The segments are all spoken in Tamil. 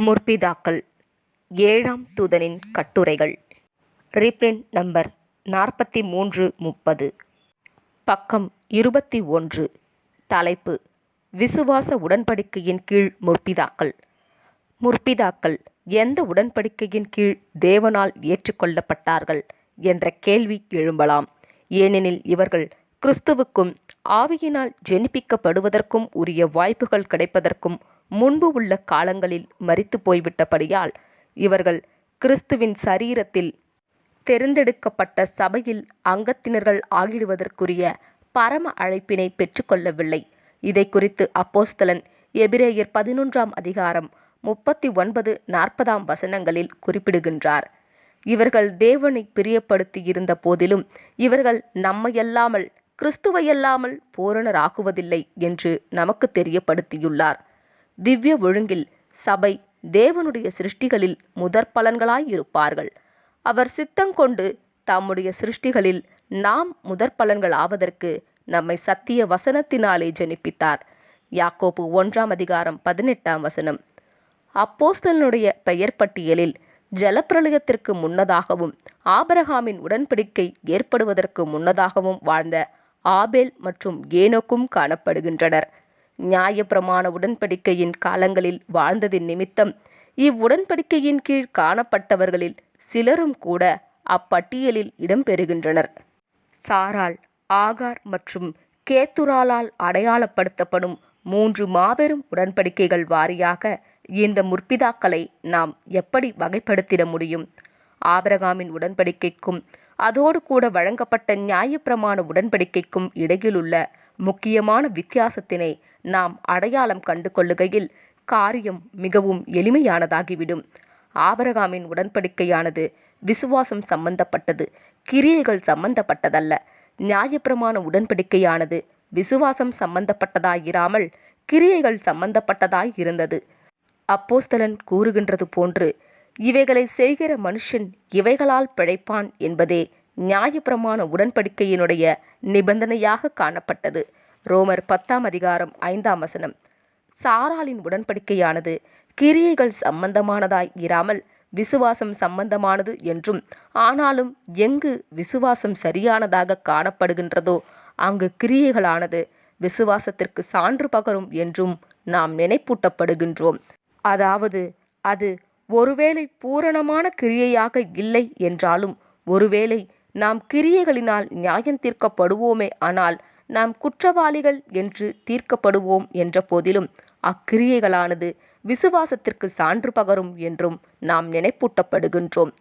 முற்பிதாக்கள் ஏழாம் தூதனின் கட்டுரைகள். ரீப்ரிண்ட் நம்பர் 4330, பக்கம் 21. தலைப்பு: விசுவாச உடன்படிக்கையின் கீழ் முற்பிதாக்கள். முற்பிதாக்கள் எந்த உடன்படிக்கையின் கீழ் தேவனால் ஏற்றுக்கொள்ளப்பட்டார்கள் என்ற கேள்வி எழும்பலாம். ஏனெனில் இவர்கள் கிறிஸ்துவுக்கும் ஆவியினால் ஜெனிப்பிக்கப்படுவதற்கும் உரிய வாய்ப்புகள் கிடைப்பதற்கும் முன்பு உள்ள காலங்களில் மரித்து போய்விட்டபடியால் இவர்கள் கிறிஸ்துவின் சரீரத்தில் தெரிந்தெடுக்கப்பட்ட சபையில் அங்கத்தினர்கள் ஆகிடுவதற்குரிய பரம அழைப்பினை பெற்றுக்கொள்ளவில்லை. இதை குறித்து அப்போஸ்தலன் எபிரேயர் 11ஆம் அதிகாரம் 39-40 வசனங்களில் குறிப்பிடுகின்றார். இவர்கள் தேவனை பிரியப்படுத்தி இருந்த போதிலும் இவர்கள் நம்மையல்லாமல் கிறிஸ்துவையல்லாமல் பூரணராகுவதில்லை என்று நமக்கு தெரியப்படுத்தியுள்ளார். திவ்ய ஒழுங்கில் சபை தேவனுடைய சிருஷ்டிகளில் முதற் பலன்களாயிருப்பார்கள். அவர் சித்தங்கொண்டு தம்முடைய சிருஷ்டிகளில் நாம் முதற் பலன்கள் ஆவதற்கு நம்மை சத்திய வசனத்தினாலே ஜெனிப்பித்தார். யாக்கோபு 1ஆம் அதிகாரம் 18ஆம் வசனம். அப்போஸ்தலனுடைய பெயர் பட்டியலில் ஜலப்பிரளயத்திற்கு முன்னதாகவும் ஆபிரகாமின் உடன்படிக்கை ஏற்படுவதற்கு முன்னதாகவும் வாழ்ந்த ஆபேல் மற்றும் ஏனோக்கும் காணப்படுகின்றனர். நியாயப்பிரமாண உடன்படிக்கையின் காலங்களில் வாழ்ந்ததின் நிமித்தம் இவ்வுடன்படிக்கையின் கீழ் காணப்பட்டவர்களில் சிலரும் கூட அப்பட்டியலில் இடம்பெறுகின்றனர். சாராள், ஆகார் மற்றும் கேத்துராளால் அடையாளப்படுத்தப்படும் 3 மாபெரும் உடன்படிக்கைகள் வாரியாக இந்த முற்பிதாக்களை நாம் எப்படி வகைப்படுத்திட முடியும்? ஆபிரகாமின் உடன்படிக்கைக்கும் அதோடு கூட வழங்கப்பட்ட நியாயப்பிரமாண உடன்படிக்கைக்கும் இடையிலுள்ள முக்கியமான வித்தியாசத்தினை நாம் அடையாளம் கண்டு கொள்ளுகையில் காரியம் மிகவும் எளிமையானதாகிவிடும். ஆபிரகாமின் உடன்படிக்கையானது விசுவாசம் சம்பந்தப்பட்டது, கிரியைகள் சம்பந்தப்பட்டதல்ல. நியாயப்பிரமாண உடன்படிக்கையானது விசுவாசம் சம்பந்தப்பட்டதாயிராமல் கிரியைகள் சம்பந்தப்பட்டதாய் இருந்தது. அப்போஸ்தலன் கூறுகின்றது போன்று இவைகளை செய்கிற மனுஷன் இவைகளால் பிழைப்பான் என்பதே நியாயப்பிரமாண உடன்படிக்கையினுடைய நிபந்தனையாக காணப்பட்டது. ரோமர் 10ஆம் அதிகாரம் 5ஆம் வசனம். சாராளின் உடன்படிக்கையானது கிரியைகள் சம்பந்தமானதாய் இராமல் விசுவாசம் சம்பந்தமானது என்றும், ஆனாலும் எங்கு விசுவாசம் சரியானதாக காணப்படுகின்றதோ அங்கு கிரியைகளானது விசுவாசத்திற்கு சான்று பகரும் என்றும் நாம் நினைப்பூட்டப்படுகின்றோம். அதாவது அது ஒருவேளை பூரணமான கிரியையாக இல்லை என்றாலும், ஒருவேளை நாம் கிரியைகளினால் நியாயம் தீர்க்கப்படுவோமே ஆனால் நாம் குற்றவாளிகள் என்று தீர்க்கப்படுவோம் என்ற போதிலும் அக்கிரியைகளானது விசுவாசத்திற்கு சான்று பகரும் என்றும் நாம் நினைப்பூட்டப்படுகின்றோம்.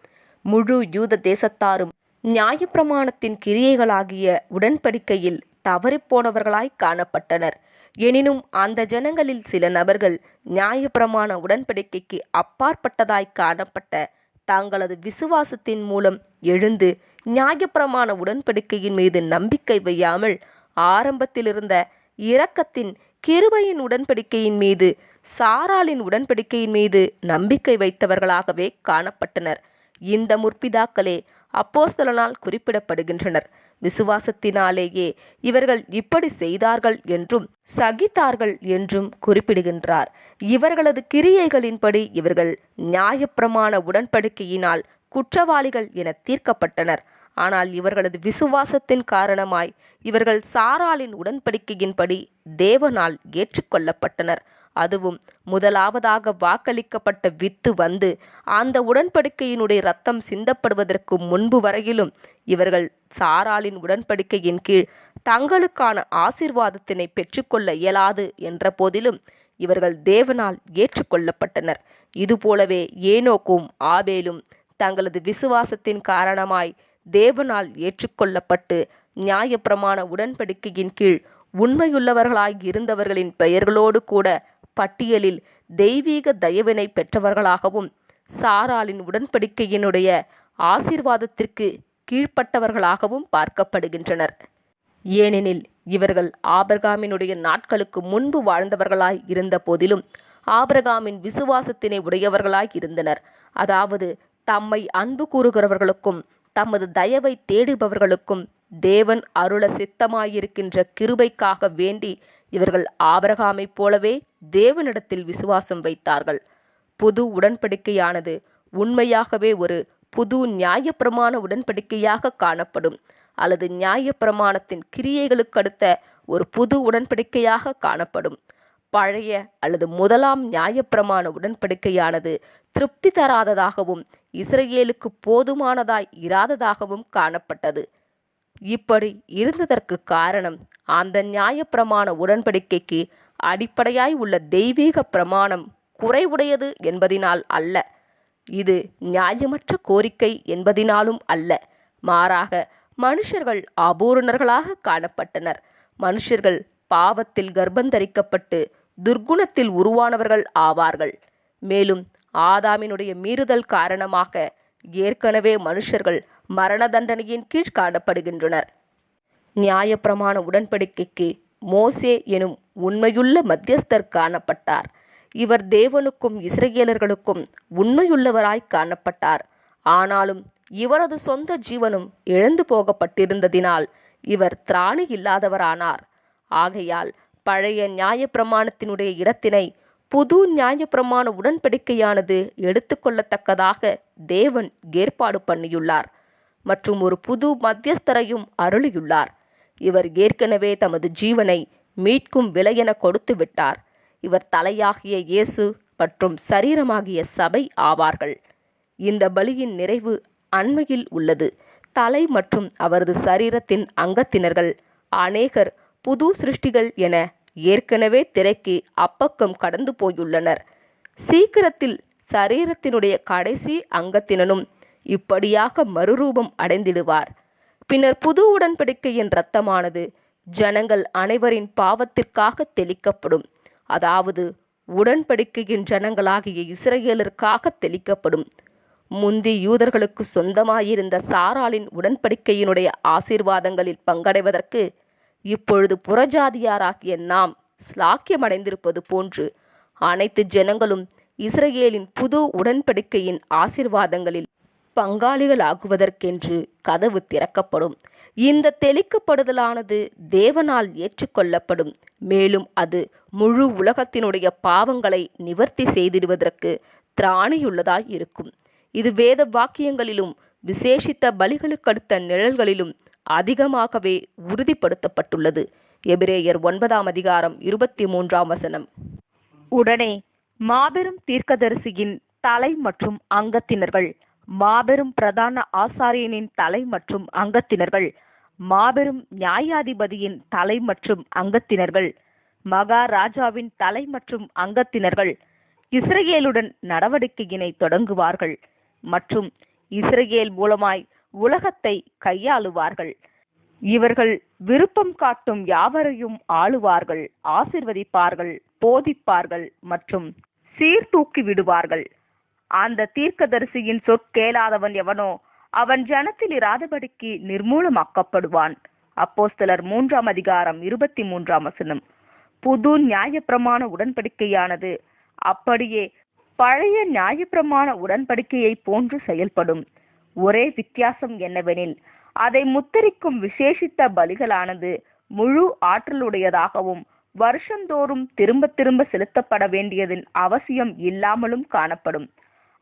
முழு யூத தேசத்தாரும் நியாயப்பிரமாணத்தின் கிரியைகளாகிய உடன்படிக்கையில் தவறிப்போனவர்களாய் காணப்பட்டனர். எனினும் அந்த ஜனங்களில் சில நபர்கள் நியாயப்பிரமாண உடன்படிக்கைக்கு அப்பாற்பட்டதாய் காணப்பட்ட தங்களது விசுவாசத்தின் மூலம் எழுந்து நியாயப்பிரமாண உடன்படிக்கையின் மீது நம்பிக்கை வையாமல் ஆரம்பத்திலிருந்த இரக்கத்தின் கிருபையின் உடன்படிக்கையின் மீது, சாராளின் உடன்படிக்கையின் மீது நம்பிக்கை வைத்தவர்களாகவே காணப்பட்டனர். இந்த முற்பிதாக்களே அப்போஸ்தலனால் குறிப்பிடப்படுகின்றனர். விசுவாசத்தினாலேயே இவர்கள் இப்படி செய்தார்கள் என்றும் சகித்தார்கள் என்றும் குறிப்பிடுகின்றார். இவர்களது கிரியைகளின்படி இவர்கள் நியாயப்பிரமாண உடன்படிக்கையினால் குற்றவாளிகள் என தீர்க்கப்பட்டனர். ஆனால் இவர்களது விசுவாசத்தின் காரணமாய் இவர்கள் சாராளின் உடன்படிக்கையின்படி தேவனால் ஏற்றுக்கொள்ளப்பட்டனர். அதுவும் முதலாவதாக வாக்களிக்கப்பட்ட வித்து வந்து அந்த உடன்படிக்கையினுடைய இரத்தம் சிந்தப்படுவதற்கு முன்பு வரையிலும் இவர்கள் சாராளின் உடன்படிக்கையின் கீழ் தங்களுக்கான ஆசீர்வாதத்தினை பெற்றுக்கொள்ள இயலாது என்ற போதிலும் இவர்கள் தேவனால் ஏற்றுக்கொள்ளப்பட்டனர். இதுபோலவே ஏனோக்கும் ஆபேலும் தங்களது விசுவாசத்தின் காரணமாய் தேவனால் ஏற்றுக்கொள்ளப்பட்டு நியாயப்பிரமாண உடன்படிக்கையின் கீழ் உண்மையுள்ளவர்களாய் இருந்தவர்களின் பெயர்களோடு கூட பட்டியலில் தெய்வீக தயவினை பெற்றவர்களாகவும் சாராளின் உடன்படிக்கையினுடைய ஆசீர்வாதத்திற்கு கீழ்ப்பட்டவர்களாகவும் பார்க்கப்படுகின்றனர். ஏனெனில் இவர்கள் ஆபிரகாமினுடைய நாட்களுக்கு முன்பு வாழ்ந்தவர்களாய் இருந்த போதிலும் ஆபிரகாமின் விசுவாசத்தினை உடையவர்களாய் இருந்தனர். அதாவது தம்மை அன்பு கூறுகிறவர்களுக்கும் தமது தயவை தேடுபவர்களுக்கும் தேவன் அருள சித்தமாயிருக்கின்ற கிருபைக்காக வேண்டி இவர்கள் ஆபிரகாமைப் போலவே தேவனிடத்தில் விசுவாசம் வைத்தார்கள். புது உடன்படிக்கையானது உண்மையாகவே ஒரு புது நியாயப்பிரமாண உடன்படிக்கையாக காணப்படும், அல்லது நியாயப்பிரமாணத்தின் கிரியைகளுக்கு அடுத்த ஒரு புது உடன்படிக்கையாக காணப்படும். பழைய அல்லது முதலாம் நியாயப்பிரமாண உடன்படிக்கையானது திருப்தி தராததாகவும் இஸ்ரவேலுக்கு போதுமானதாய் இராததாகவும் காணப்பட்டது. இப்படி இருந்ததற்கு காரணம், அந்த நியாயப்பிரமாண உடன்படிக்கைக்கு அடிப்படையாய் உள்ள தெய்வீக பிரமாணம் குறைவுடையது என்பதினால் அல்ல, இது நியாயமற்ற கோரிக்கை என்பதினாலும் அல்ல. மாறாக மனுஷர்கள் அபூரணர்களாக காணப்பட்டனர். மனுஷர்கள் பாவத்தில் கர்ப்பந்தரிக்கப்பட்டு துர்க்குணத்தில் உருவானவர்கள் ஆவார்கள். மேலும் ஆதாமினுடைய மீறுதல் காரணமாக ஏற்கனவே மனுஷர்கள் மரண தண்டனையின் கீழ் காணப்படுகின்றனர். நியாயப்பிரமாண உடன்படிக்கைக்கு மோசே எனும் உண்மையுள்ள மத்தியஸ்தர் காணப்பட்டார். இவர் தேவனுக்கும் இஸ்ரவேலர்களுக்கும் உண்மையுள்ளவராய் காணப்பட்டார். ஆனாலும் இவரது சொந்த ஜீவனும் இழந்து போகப்பட்டிருந்ததினால் இவர் திராணி இல்லாதவரானார். ஆகையால் பழைய நியாயப்பிரமாணத்தினுடைய இடத்தினை புது நியாயப்பிரமாண உடன்படிக்கையானது எடுத்துக்கொள்ளத்தக்கதாக தேவன் ஏற்பாடு பண்ணியுள்ளார் மற்றும் ஒரு புது மத்தியஸ்தரையும் அருளியுள்ளார். இவர் ஏற்கனவே தமது ஜீவனை மீட்கும் விலையென கொடுத்து விட்டார். இவர் தலையாகிய இயேசு மற்றும் சரீரமாகிய சபை ஆவார்கள். இந்த பலியின் நிறைவு அண்மையில் உள்ளது. தலை மற்றும் அவரது சரீரத்தின் அங்கத்தினர்கள் அநேகர் புது சிருஷ்டிகள் என ஏற்கனவே திரைக்கு அப்பக்கம் கடந்து போயுள்ளனர். சீக்கிரத்தில் சரீரத்தினுடைய கடைசி அங்கத்தினனும் இப்படியாக மறுரூபம் அடைந்திடுவார். பின்னர் புது உடன்படிக்கையின் இரத்தமானது ஜனங்கள் அனைவரின் பாவத்திற்காக தெளிக்கப்படும். அதாவது உடன்படிக்கையின் ஜனங்களாகிய இஸ்ரவேலருக்காக தெளிக்கப்படும். முந்தி யூதர்களுக்கு சொந்தமாயிருந்த சாராளின் உடன்படிக்கையினுடைய ஆசீர்வாதங்களில் பங்கடைவதற்கு இப்பொழுது புறஜாதியாராகிய நாம் ஸ்லாக்கியமடைந்திருப்பது போன்று அனைத்து ஜனங்களும் இஸ்ரவேலின் புது உடன்படிக்கையின் ஆசீர்வாதங்களில் பங்காளிகளாகுவதற்கென்று கதவு திறக்கப்படும். இந்த தெளிக்கப்படுதலானது தேவனால் ஏற்றுக்கொள்ளப்படும். மேலும் அது முழு உலகத்தினுடைய பாவங்களை நிவர்த்தி செய்திடுவதற்கு திராணியுள்ளதாய் இருக்கும். இது வேத வாக்கியங்களிலும் விசேஷித்த பலிகளுக்கடுத்த நிழல்களிலும் அதிகமாகவே உறுதிப்படுத்தப்பட்டுள்ளது. எபிரேயர் 9:23. உடனே மாபெரும் தீர்க்கதரிசியின் தலை மற்றும் அங்கத்தினர்கள், மாபெரும் பிரதான ஆசாரியனின் தலை மற்றும் அங்கத்தினர்கள், மாபெரும் நியாயாதிபதியின் தலை மற்றும் அங்கத்தினர்கள், மகாராஜாவின் தலை மற்றும் அங்கத்தினர்கள் இஸ்ரவேலுடன் நடவடிக்கையினை தொடங்குவார்கள் மற்றும் இஸ்ரவேல் மூலமாய் உலகத்தை கையாளுவார்கள். இவர்கள் விருப்பம் காட்டும் யாவரையும் ஆளுவார்கள், ஆசீர்வதிப்பார்கள், போதிப்பார்கள் மற்றும் சீர்தூக்கி விடுவார்கள். அந்த தீர்க்கதரிசியின் சொற்கேளாதவன் எவனோ அவன் ஜனத்தில் இராதபடிக்கு நிர்மூலமாக்கப்படுவான். அப்போஸ்தலர் 3:23. புது நியாயப்பிரமாண உடன்படிக்கையானது அப்படியே பழைய நியாயப்பிரமாண உடன்படிக்கையை போன்று செயல்படும். ஒரே வித்தியாசம் என்னவெனில், அதை முத்தரிக்கும் விசேஷித்த பலிகளானது முழு ஆற்றலுடையதாகவும் வருஷந்தோறும் திரும்ப திரும்ப செலுத்தப்பட வேண்டியதின் அவசியம் இல்லாமலும் காணப்படும்.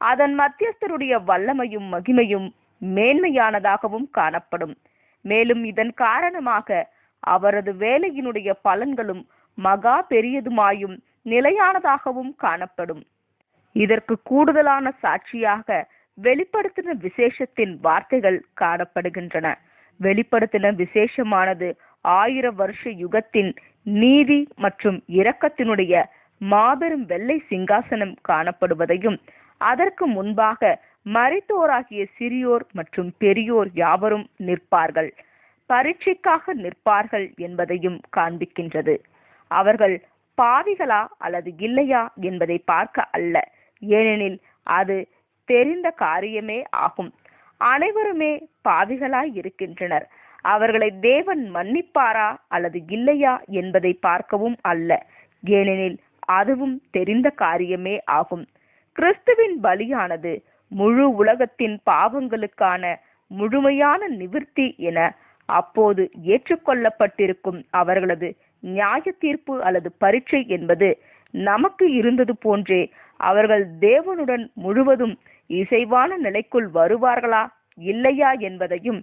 அதன் மத்தியஸ்தருடைய வல்லமையும் மகிமையும் மேன்மையானதாகவும் காணப்படும். மேலும் இதன் காரணமாக அவரது வேலையினுடைய பலன்களும் மகா பெரியதுமாயும் நிலையானதாகவும் காணப்படும். இதற்கு கூடுதலான சாட்சியாக வெளிப்படுத்தின விசேஷத்தின் வார்த்தைகள் காணப்படுகின்றன. வெளிப்படுத்தின விசேஷமானது 1000 வருஷ யுகத்தின் நீதி மற்றும் இரக்கத்தினுடைய மாபெரும் வெள்ளை சிங்காசனம் காணப்படுவதையும், அதற்கு முன்பாக மரித்தோராகிய சிறியோர் மற்றும் பெரியோர் யாவரும் நிற்பார்கள், பரீட்சைக்காக நிற்பார்கள் என்பதையும் காண்பிக்கின்றது. அவர்கள் பாவிகளா அல்லது இல்லையா என்பதை பார்க்க அல்ல, ஏனெனில் அது தெரிந்த காரியமே ஆகும். அனைவருமே பாவிகளாய் இருக்கின்றனர். அவர்களை தேவன் மன்னிப்பாரா அல்லது இல்லையா என்பதை பார்க்கவும் அல்ல, ஏனெனில் அதுவும் தெரிந்த காரியமே ஆகும். கிறிஸ்துவின் பலியானது முழு உலகத்தின் பாவங்களுக்கான முழுமையான நிவிர்த்தி என அப்போது ஏற்றுக்கொள்ளப்பட்டிருக்கும் அவர்களது நியாய தீர்ப்பு அல்லது பரீட்சை என்பது நமக்கு இருந்தது போன்றே அவர்கள் தேவனுடன் முழுவதும் இசைவான நிலைக்குள் வருவார்களா இல்லையா என்பதையும்,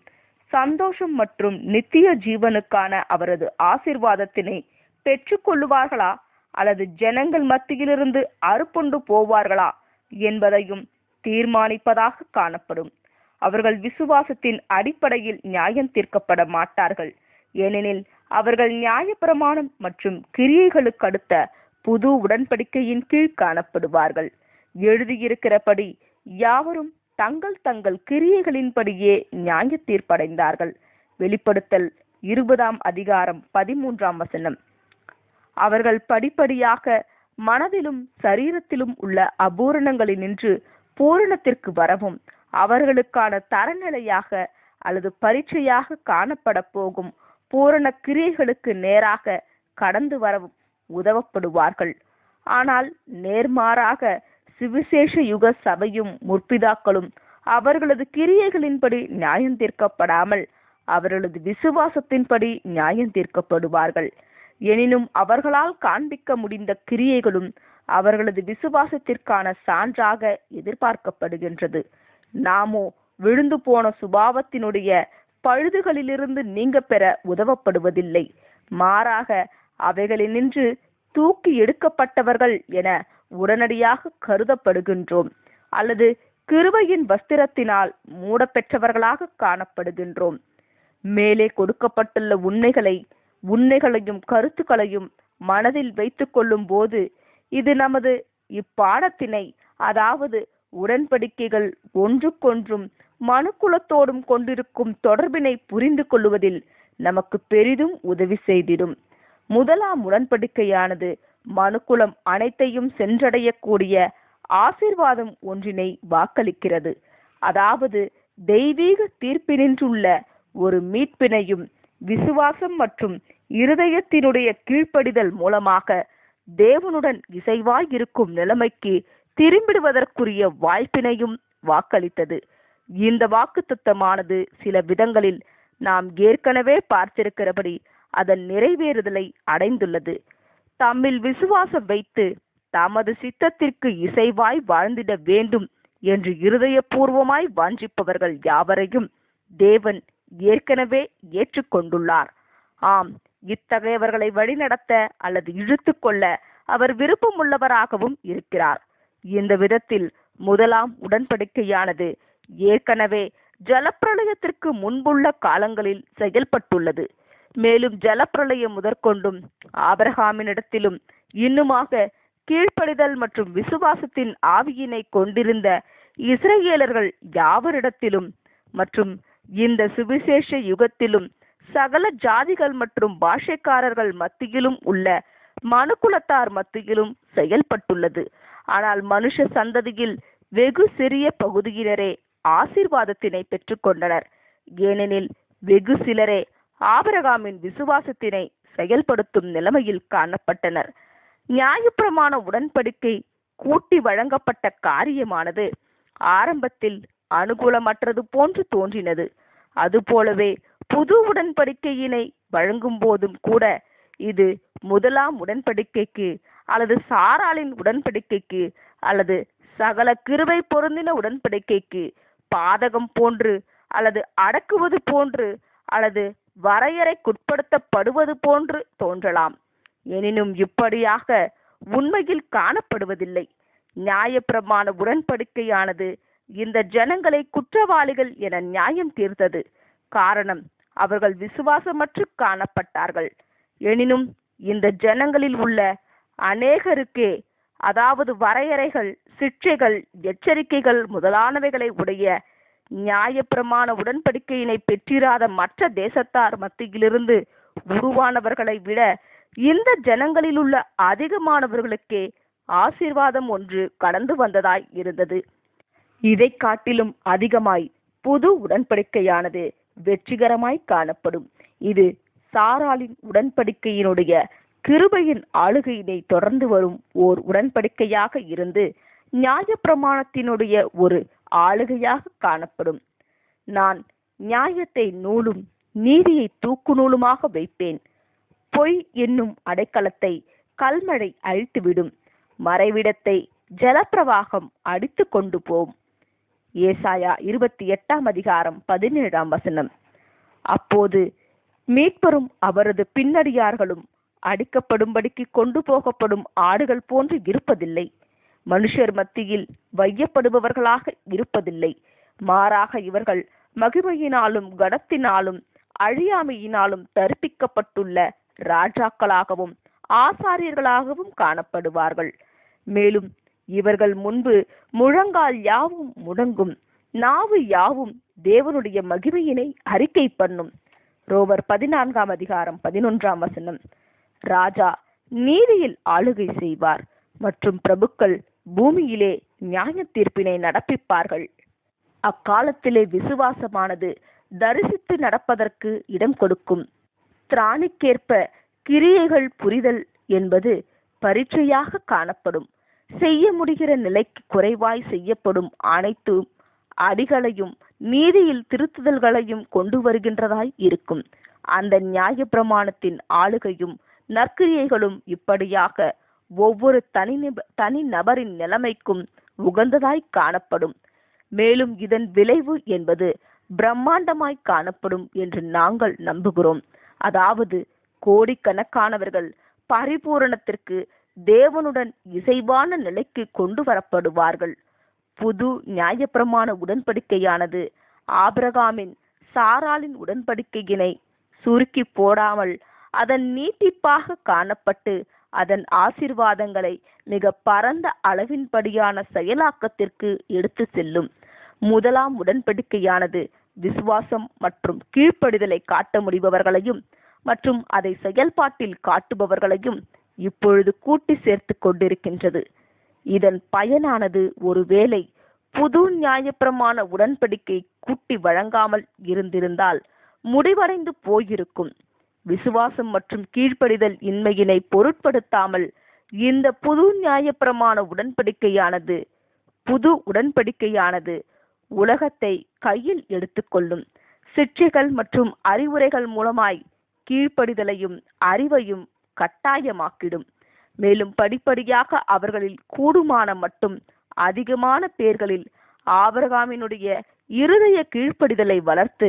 சந்தோஷம் மற்றும் நித்திய ஜீவனுக்கான அவரது ஆசீர்வாதத்தினை பெற்றுக்கொள்ளுவார்களா அல்லது ஜனங்கள் மத்தியிலிருந்து அறுப்புண்டு போவார்களா என்பதையும் தீர்மானிப்பதாக காணப்படும். அவர்கள் விசுவாசத்தின் அடிப்படையில் நியாயம் தீர்க்கப்பட மாட்டார்கள், ஏனெனில் அவர்கள் நியாயப்பிரமாணம் மற்றும் கிரியைகளுக்கு அடுத்த புது உடன்படிக்கையின் கீழ் காணப்படுவார்கள். எழுதியிருக்கிறபடி யாவரும் தங்கள் தங்கள் கிரியைகளின்படியே நியாய தீர்ப்படைந்தார்கள். வெளிப்படுத்தல் 20:13. அவர்கள் படிப்படியாக மனதிலும் சரீரத்திலும் உள்ள அபூரணங்களினின்று பூரணத்திற்கு வரவும், அவர்களுக்கான தரநிலையாக அல்லது பரீட்சையாக காணப்பட போகும் பூரண கிரியைகளுக்கு நேராக கடந்து வரவும் உதவப்படுவார்கள். ஆனால் நேர்மாறாக சுவிசேஷ யுக சபையும் முற்பிதாக்களும் அவர்களது கிரியைகளின்படி நியாயம் தீர்க்கப்படாமல் அவர்களது விசுவாசத்தின்படி நியாயம் தீர்க்கப்படுவார்கள். எனினும் அவர்களால் காண்பிக்க முடிந்த கிரியைகளும் அவர்களது விசுவாசத்திற்கான சான்றாக எதிர்பார்க்கப்படுகின்றது. நாமோ விழுந்து போன சுபாவத்தினுடைய பழுதுகளிலிருந்து நீங்க பெற உதவப்படுவதில்லை, மாறாக அவைகளினின்று தூக்கி எடுக்கப்பட்டவர்கள் என உடனடியாக கருதப்படுகின்றோம், அல்லது கிருபையின் வஸ்திரத்தினால் மூடப்பெற்றவர்களாக காணப்படுகின்றோம். மேலே கொடுக்கப்பட்டுள்ள உண்மைகளையும் கருத்துக்களையும் மனதில் வைத்துக் கொள்ளும் போது இது நமது இப்பாடத்தினை, அதாவது உடன்படிக்கைகள் ஒன்றுக்கொன்றும் மனுக்குலத்தோடும் கொண்டிருக்கும் தொடர்பினை புரிந்து கொள்வதில் நமக்கு பெரிதும் உதவி செய்திடும். முதலாம் உடன்படிக்கையானது மனுக்குலம் அனைத்தையும் சென்றடையக்கூடிய ஆசீர்வாதம் ஒன்றினை வாக்களிக்கிறது. அதாவது தெய்வீக தீர்ப்பினின்றுள்ள ஒரு மீட்பினையும் விசுவாசம் மற்றும் இருதயத்தினுடைய கீழ்ப்படிதல் மூலமாக தேவனுடன் இசைவாய் இருக்கும் நிலைமைக்கு திரும்பிடுவதற்குரிய வாய்ப்பினையும் வாக்களித்தது. இந்த வாக்குத்தத்தமானது சில விதங்களில் நாம் ஏற்கனவே பார்த்திருக்கிறபடி அதன் நிறைவேறுதலை அடைந்துள்ளது. தம்மில் விசுவாசம் வைத்து தமது சித்தத்திற்கு இசைவாய் வாழ்ந்திட வேண்டும் என்று இருதயபூர்வமாய் வாஞ்சிப்பவர்கள் யாவரையும் தேவன் ஏற்கனவே ஏற்றுக்கொண்டுள்ளார். ஆம், இத்தகையவர்களை வழிநடத்த அல்லது இழுத்து கொள்ள அவர் விருப்பமுள்ளவராகவும் இருக்கிறார். இந்த விதத்தில் முதலாம் உடன்படிக்கையானது ஏற்கனவே ஜலப்பிரளயத்திற்கு முன்புள்ள காலங்களில் செயல்பட்டுள்ளது. மேலும் ஜலப்பிரளயம் முதற்கொண்டும் ஆபிரகாமினிடத்திலும் இன்னுமாக கீழ்ப்படிதல் மற்றும் விசுவாசத்தின் ஆவியினை கொண்டிருந்த இஸ்ரவேலர்கள் யாவரிடத்திலும் மற்றும் இந்த சுவிசேஷ யுகத்திலும் சகல ஜாதிகள் மற்றும் பாஷைக்காரர்கள் மத்தியிலும் உள்ள மனுக்குலத்தார் மத்தியிலும் செயல்பட்டுள்ளது. ஆனால் மனுஷ சந்ததியில் வெகு சிறிய பகுதியினரே ஆசீர்வாதத்தினை பெற்றுக்கொண்டனர். ஏனெனில் வெகு சிலரே ஆபிரகாமின் விசுவாசத்தினை செயல்படுத்தும் நிலைமையில் காணப்பட்டனர். நியாயப்பிரமாண உடன்படிக்கை கூட்டி வழங்கப்பட்ட காரியமானது ஆரம்பத்தில் அனுகூலமற்றது போன்று தோன்றினது. அதுபோலவே புது உடன்படிக்கையினை வழங்கும் போதும் கூட இது முதலாம் உடன்படிக்கைக்கு அல்லது சாராளின் உடன்படிக்கைக்கு அல்லது சகல கிருபை பொருந்தின உடன்படிக்கைக்கு பாதகம் போன்று அல்லது அடக்குவது போன்று அல்லது வரையறைக்குட்படுத்தப்படுவது போன்று தோன்றலாம். எனினும் இப்படியாக உண்மையில் காணப்படுவதில்லை. நியாயப்பிரமாண உடன்படிக்கையானது இந்த ஜனங்களை குற்றவாளிகள் என நியாயம் தீர்த்தது. காரணம், அவர்கள் விசுவாசமற்று காணப்பட்டார்கள். எனினும் இந்த ஜனங்களில் உள்ள அநேகருக்கே, அதாவது வரையறைகள், சிக்ஷைகள், எச்சரிக்கைகள் முதலானவைகளை உடைய நியாயப்பிரமாண உடன்படிக்கையினை பெற்றிராத மற்ற தேசத்தார் மத்தியிலிருந்து உருவானவர்களை விட இந்த ஜனங்களில் உள்ள அதிகமானவர்களுக்கே ஆசீர்வாதம் ஒன்று கடந்து வந்ததாய் இருந்தது. இதை காட்டிலும் அதிகமாய் புது உடன்படிக்கையானது வெற்றிகரமாய் காணப்படும். இது சாராளின் உடன்படிக்கையினுடைய கிருபையின் ஆளுகையினை தொடர்ந்து வரும் ஓர் உடன்படிக்கையாக இருந்து நியாயப்பிரமாணத்தினுடைய ஒரு ஆளுகையாக காணப்படும். நான் நியாயத்தை நூலும் நீதியை தூக்கு நூலுமாக வைப்பேன். பொய் என்னும் அடைக்கலத்தை கல்மழை அழித்துவிடும். மறைவிடத்தை ஜலப்பிரவாகம் அடித்து கொண்டு போம். ஏசாயா 28:17. அப்போது மீட்பரும் அவரது பின்னடியார்களும் அடிக்கப்படும்படிக்கு கொண்டு போகப்படும் ஆடுகள் போன்று இருப்பதில்லை. மனுஷர் மத்தியில் வையப்படுபவர்களாக இருப்பதில்லை. மாறாக இவர்கள் மகிமையினாலும் கனத்தினாலும் அழியாமையினாலும் தரிப்பிக்கப்பட்டுள்ள ராஜாக்களாகவும் ஆசாரியர்களாகவும் காணப்படுவார்கள். மேலும் இவர்கள் முன்பு முழங்கால் யாவும் முடங்கும், நாவு யாவும் தேவனுடைய மகிமையினை அறிக்கை பண்ணும். ரோமர் 14:11. ராஜா நீதியில் ஆளுகை செய்வார் மற்றும் பிரபுக்கள் பூமியிலே நியாய தீர்ப்பினை நடப்பிப்பார்கள். அக்காலத்திலே விசுவாசமானது தரிசித்து நடப்பதற்கு இடம் கொடுக்கும். திராணிக்கேற்ப கிரியைகள் புரிதல் என்பது பரீட்சையாக காணப்படும். செய்ய முடிகிற நிலைக்கு குறைவாய் செய்யப்படும் அனைத்தும் அடிகளையும் நீதியில் திருத்துதல்களையும் கொண்டு வருகின்றதாய் இருக்கும். அந்த நியாய பிரமாணத்தின் ஆளுகையும் நற்கிரியைகளும் இப்படியாக ஒவ்வொரு தனி நபரின் நிலைமைக்கும் உகந்ததாய் காணப்படும். மேலும் இதன் விளைவு என்பது பிரம்மாண்டமாய் காணப்படும் என்று நாங்கள் நம்புகிறோம். அதாவது கோடிக்கணக்கானவர்கள் பரிபூரணத்திற்கு தேவனுடன் இசைவான நிலைக்கு கொண்டு வரப்படுவார்கள். புது நியாயப்பிரமாண உடன்படிக்கையானது ஆபிரகாமின் சாராளின் உடன்படிக்கையினை சுருக்கி போடாமல் அதன் நீட்டிப்பாக காணப்பட்டு அதன் ஆசீர்வாதங்களை மிக பரந்த அளவின்படியான செயலாக்கத்திற்கு எடுத்து செல்லும். முதலாம் உடன்படிக்கையானது விசுவாசம் மற்றும் கீழ்ப்படிதலை காட்ட முடிபவர்களையும் மற்றும் அதை செயல்பாட்டில் காட்டுபவர்களையும் இப்பொழுது கூட்டி சேர்த்து கொண்டிருக்கின்றது. இதன் பயனானது ஒருவேளை புது நியாயப்பிரமாண உடன்படிக்கை கூட்டி வழங்காமல் இருந்திருந்தால் முடிவடைந்து போயிருக்கும். விசுவாசம் மற்றும் கீழ்ப்படிதல் இன்மையினை பொருட்படுத்தாமல் இந்த புது நியாயப்பிரமாண உடன்படிக்கையானது உலகத்தை கையில் எடுத்துக்கொள்ளும். சிற்றைகள் மற்றும் அறிவுரைகள் மூலமாய் கீழ்ப்படிதலையும் அறிவையும் கட்டாயமாக்கிடும். மேலும் படிப்படியாக அவர்களில் கூடுமான மட்டும் அதிகமான பேர்களில் ஆபிரகாமினுடைய இருதய கீழ்ப்படிதலை வளர்த்து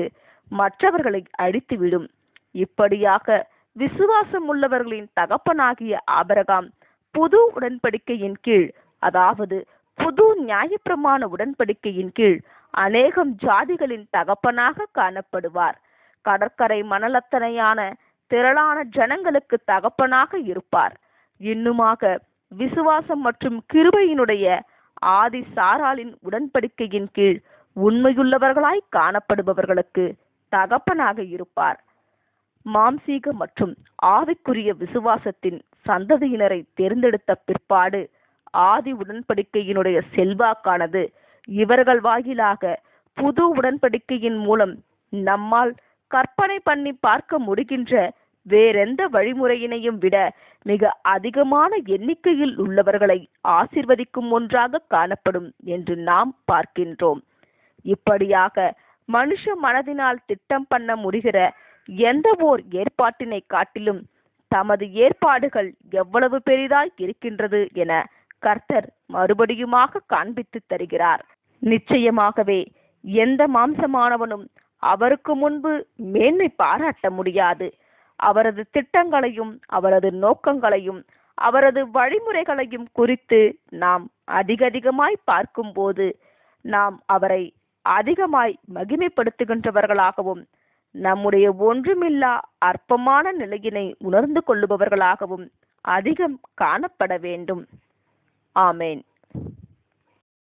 மற்றவர்களை அழித்துவிடும். இப்படியாக விசுவாசம் உள்ளவர்களின் தகப்பனாகிய ஆபிரகாம் புது உடன்படிக்கையின் கீழ், அதாவது புது நியாயப்பிரமாண உடன்படிக்கையின் கீழ் அநேகம் ஜாதிகளின் தகப்பனாக காணப்படுவார். கடற்கரை மணலத்தனையான திரளான ஜனங்களுக்கு தகப்பனாக இருப்பார். இன்னுமாக விசுவாசம் மற்றும் கிருபையினுடைய ஆதி சாராளின் உடன்படிக்கையின் கீழ் உண்மையுள்ளவர்களாய் காணப்படுபவர்களுக்கு தகப்பனாக இருப்பார். மாம்சீக மற்றும் ஆவிக்குரிய விசுவாசத்தின் சந்ததியினரை தேர்ந்தெடுத்த பிற்பாடு ஆதி உடன்படிக்கையினுடைய செல்வாக்கானது இவர்கள் வாயிலாக புது உடன்படிக்கையின் மூலம் நம்மால் கற்பனை பண்ணி பார்க்க முடிகின்ற வேறெந்த வழிமுறையினையும் விட மிக அதிகமான எண்ணிக்கையில் உள்ளவர்களை ஆசீர்வதிக்கும் ஒன்றாக காணப்படும் என்று நாம் பார்க்கின்றோம். இப்படியாக மனுஷ மனதினால் திட்டம் பண்ண முடிகிற எந்த ஓர் ஏற்பாட்டினை காட்டிலும் தமது ஏற்பாடுகள் எவ்வளவு பெரிதாய் இருக்கின்றது என கர்த்தர் மறுபடியுமாக காண்பித்து தருகிறார். நிச்சயமாகவே எந்த மாம்சமானவனும் அவருக்கு முன்பு மேன்மை பாராட்ட முடியாது. அவரது திட்டங்களையும் அவரது நோக்கங்களையும் அவரது வழிமுறைகளையும் குறித்து நாம் அதிகமாய் பார்க்கும்போது நாம் அவரை அதிகமாய் மகிமைப்படுத்துகின்றவர்களாகவும் நம்முடைய ஒன்றுமில்லா அற்பமான நிலையினை உணர்ந்து கொள்ளுபவர்களாகவும் அதிகம் காணப்பட வேண்டும். ஆமேன்.